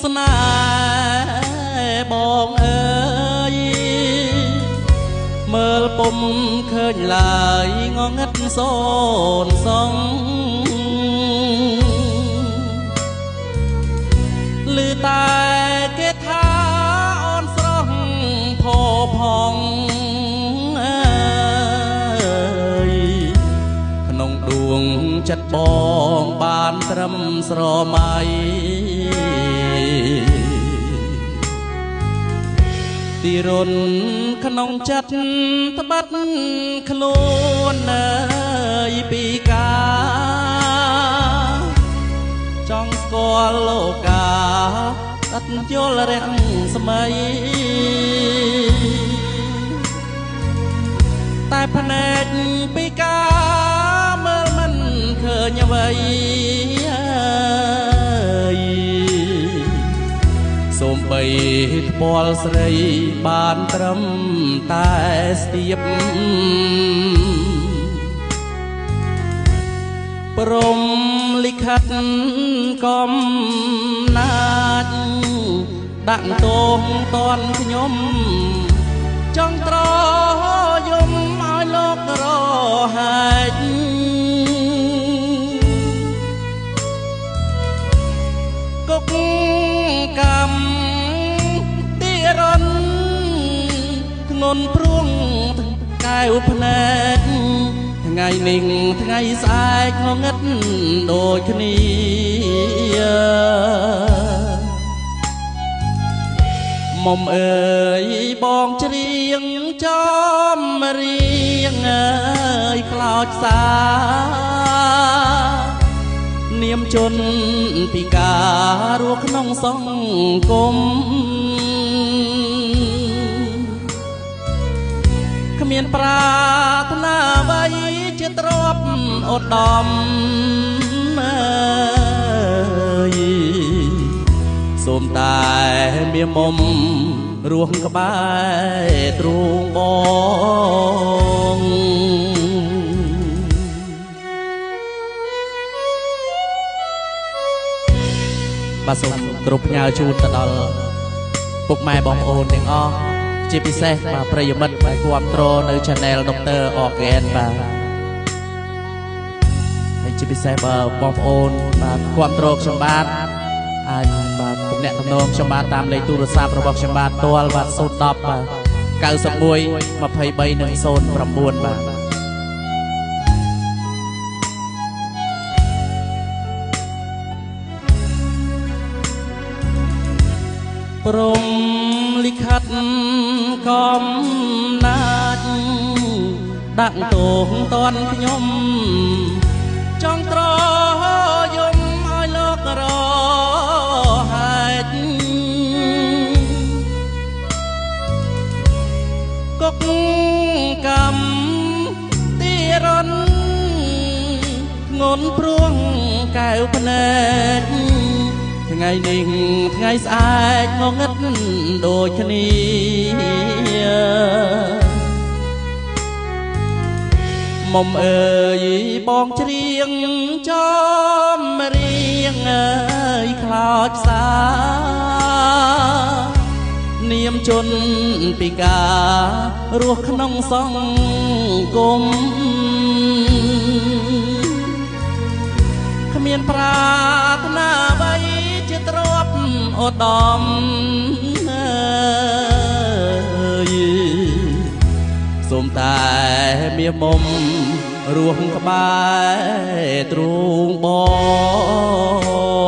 ស្នេហ៍បងអើយមើលពុំឃើញឡើយងងឹតសូនសងឮតែគេថាអូនស្រស់ផោផងអើយក្នុងដួងចិត្តបងបានត្រឹមស្រមៃទីរុនក្នុងចិត្តត្បិតខ្លួនអើយពីកាចង់ស្គាល់លោកាអត់យល់រាំងស្មៃតែភ្នែកពីកាមើលមិនឃើញអ្វីសូមបីថ្ពាល់ស្រីបានត្រឹមតែស្ទាបព្រមលិខិតកំណាចដាក់ទងតនខ្ញុំចង់ត្រយំឲ្យលោករហែកគុកកម្មទីរនធ្ងន់ព្រួងកែវភ្នែកថ្ងៃនេះថ្ងៃស្អែកងងឹតដូចគ្នាមុំអើយបងច្រៀងចំរៀងអើយខ្លោចសានាមជនពីការរស់ក្នុងសង្គមគ្មានប្រាថ្នាអ្វីជាទ្រព្យឧត្តមអើយសូមតែមានមុំរស់ក្បែរទ្រូងបងបាទសូមគ្រប់ផ្ញើជូនទៅដល់ពុកម៉ែបងប្អូនទាំងអស់ជាពិសេសបាទប្រិយមិត្តដែលគាំទ្រនៅ Channel Dr. Organ បាទហើយជាពិសេសបាទបងប្អូនបាទគាំទ្រខ្ញុំបាទអាចបាទទំនាក់ទំនងខ្ញុំបាទតាមលេខទូរស័ព្ទរបស់ខ្ញុំបាទទាល់បាទ010បាទ91 23 និង09បាទព្រមលិខិតកំណាចដាក់ទងតនខ្ញុំចង់ត្រយំឲ្យលោករហែកគុកកម្មទីរនធ្ងន់ព្រួងកែវភ្នែកថ្ងៃនេះថ្ងៃស្អែកងងឹតដូចគ្នាមុំអើយបងច្រៀងចំរៀងអើយខ្លោចសានាមជនពីការរស់ក្នុងសង្គមគ្មានប្រាថ្នាអ្វីជាទ្រព្យឧត្តមអើយសូមតែមានមុំរស់ក្បែរទ្រូងបង